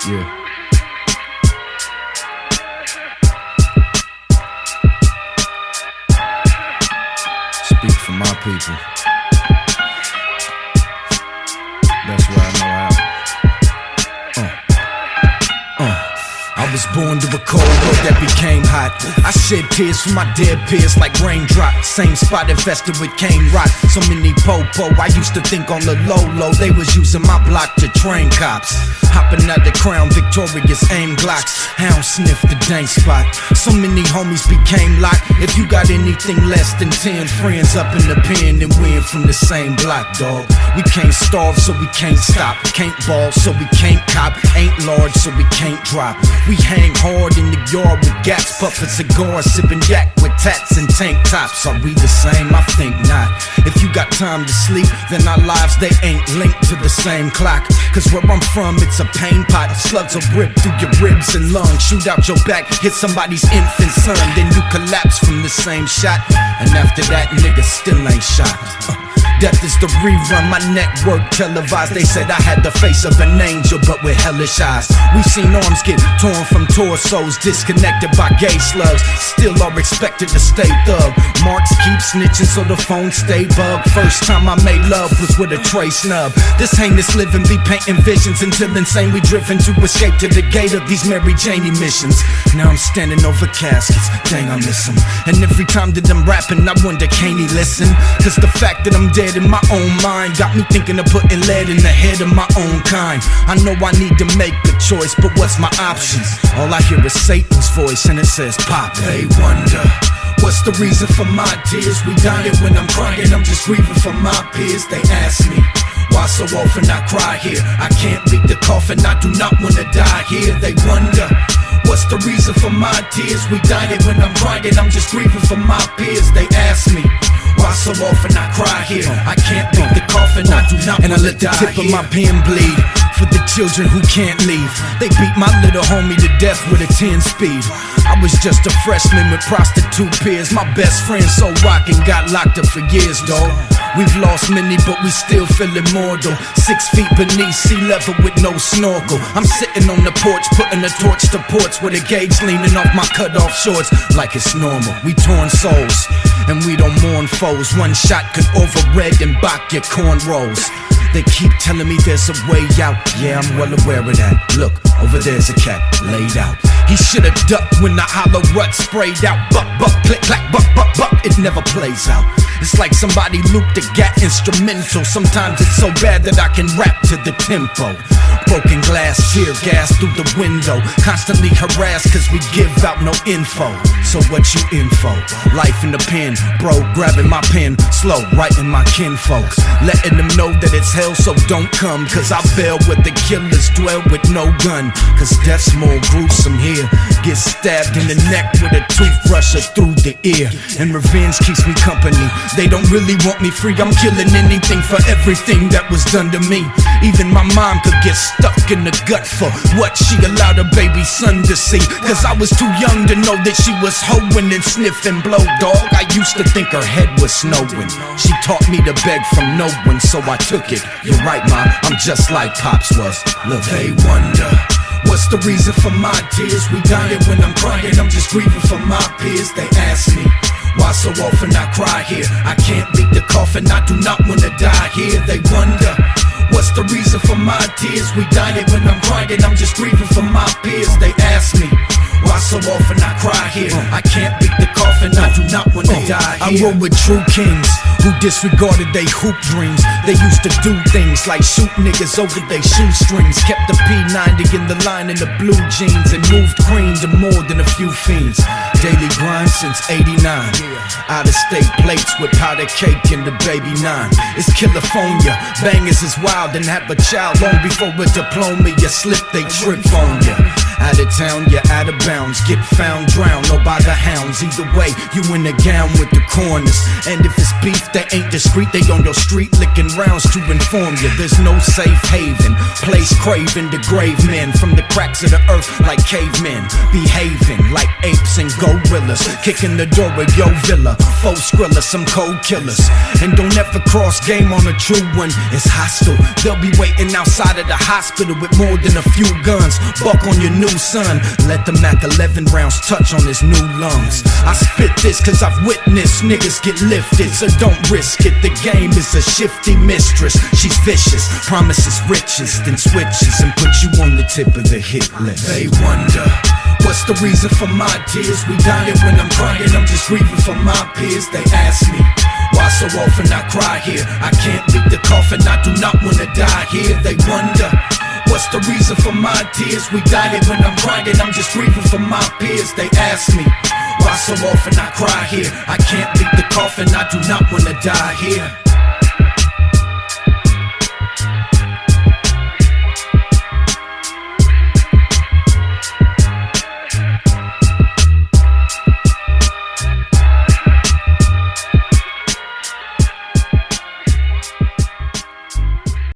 Yeah. Speak for my people. That's why I know how. I was born to a cold world that became hot. I shed tears for my dead peers like raindrops. Same spot infested with cane rot. So many po-po, I used to think on the low-low they was using my block to train cops. Hopping out the Crown Victorious aim Glocks. Hound sniff the dank spot. So many homies became locked. If you got anything less than 10 friends up in the pen, then we ain't from the same block, dog. We can't starve, so we can't stop. Can't ball, so we can't cop. Ain't large, so we can't drop. We hang hard in the yard with gats, puffin' cigars, sippin' yak with tats and tank tops. Are we the same? I think not. If you got time to sleep, then our lives, they ain't linked to the same clock. Cause where I'm from, it's a pain pot. Slugs will rip through your ribs and lungs, shoot out your back, hit somebody's infant son, then you collapse from the same shot. And after that, niggas still ain't shot. Death is the rerun, my network televised. They said I had the face of an angel, but with hellish eyes. We've seen arms get torn from torsos, disconnected by gay slugs. Still are expected to stay thug. Marks keep snitching, so the phone stay bugged. First time I made love was with a tray snub. This heinous living be painting visions until insane we driven to escape to the gate of these Mary Janie missions. Now I'm standing over caskets, dang I miss him. And every time that I'm rapping, I wonder can he listen? Cause the fact that I'm dead in my own mind got me thinking of putting lead in the head of my own kind. I know I need to make a choice, but what's my options? All I hear is Satan's voice and it says pop. They wonder, what's the reason for my tears? We dying when I'm crying, I'm just grieving for my peers. They ask me, why so often I cry here? I can't beat the coffin, I do not wanna die here. They wonder, what's the reason for my tears? We dying when I'm crying, I'm just grieving for my peers. They ask me, why so often I cry here? I can't beat the coffin, I do not wanna die here. And I let the tip of my pen bleed for the children who can't leave. They beat my little homie to death with a 10 speed. I was just a freshman with prostitute peers. My best friend so rockin' got locked up for years, dawg. We've lost many, but we still feel immortal. 6 feet beneath sea level with no snorkel. I'm sitting on the porch, putting a torch to porch with a gauge leaning off my cut-off shorts. Like it's normal, we torn souls, and we don't mourn foes. One shot could over red and back your cornrows. They keep telling me there's a way out. Yeah, I'm well aware of that. Look, over there's a cat laid out. He should've ducked when the hollow rut sprayed out. Buck, buck, click, clack, buck, buck, buck. It never plays out. It's like somebody looped a gat instrumental. Sometimes it's so bad that I can rap to the tempo. Broken glass, tear gas through the window. Constantly harassed cause we give out no info. So what you info? Life in the pen, bro, grabbing my pen. Slow, writing my kinfolks. Letting them know that it's hell, so don't come. Cause I bail where the killers dwell with no gun. Cause death's more gruesome here. Get stabbed in the neck with a toothbrush or through the ear. And revenge keeps me company. They don't really want me free. I'm killing anything for everything that was done to me. Even my mom could get stuck in the gut for what she allowed her baby son to see. Cause I was too young to know that she was hoeing and sniffing blow, dog. I used to think her head was snowing. She taught me to beg from no one, so I took it. You're right, mom, I'm just like Pops was. Look, they wonder, what's the reason for my tears? We dying when I'm crying, I'm just grieving for my peers. They ask me, why so often I cry here? I can't beat the coffin, I do not wanna die here. They wonder, what's the reason for my tears? We dying when I'm crying, I'm just grieving for my peers. They ask me, why so often I cry here? I can't beat the coffin, I do not wanna die here. I roll with true kings who disregarded they hoop dreams. They used to do things like shoot niggas over they shoestrings. Kept the P90 in the line in the blue jeans and moved cream to more than a few fiends. Daily grind since '89. Out of state plates with powder cake and the baby 9. It's California, bangers is wild and have a child long before a diploma. You slip, they trip on ya. Out of town, you're out of bounds. Get found, drowned, or by the hounds. Either way, you in a gown with the corners. And if it's beef, they ain't discreet. They on your street licking rounds to inform you. There's no safe haven. Place craving the grave men from the cracks of the earth like cavemen. Behaving like apes and gold gorillas, kicking the door of your villa. Faux skrillers, some cold killers. And don't ever cross game on a true one, it's hostile. They'll be waiting outside of the hospital with more than a few guns. Buck on your new son, let the Mac 11 rounds touch on his new lungs. I spit this cause I've witnessed niggas get lifted, so don't risk it. The game is a shifty mistress, she's vicious, promises riches, then switches and puts you on the tip of the hit list. They wonder, what's the reason for my tears? We dying when I'm crying, I'm just grieving for my peers. They ask me, why so often I cry here? I can't beat the coffin, I do not wanna die here. They wonder, what's the reason for my tears? We dying when I'm crying, I'm just grieving for my peers. They ask me, why so often I cry here? I can't beat the coffin, I do not wanna die here.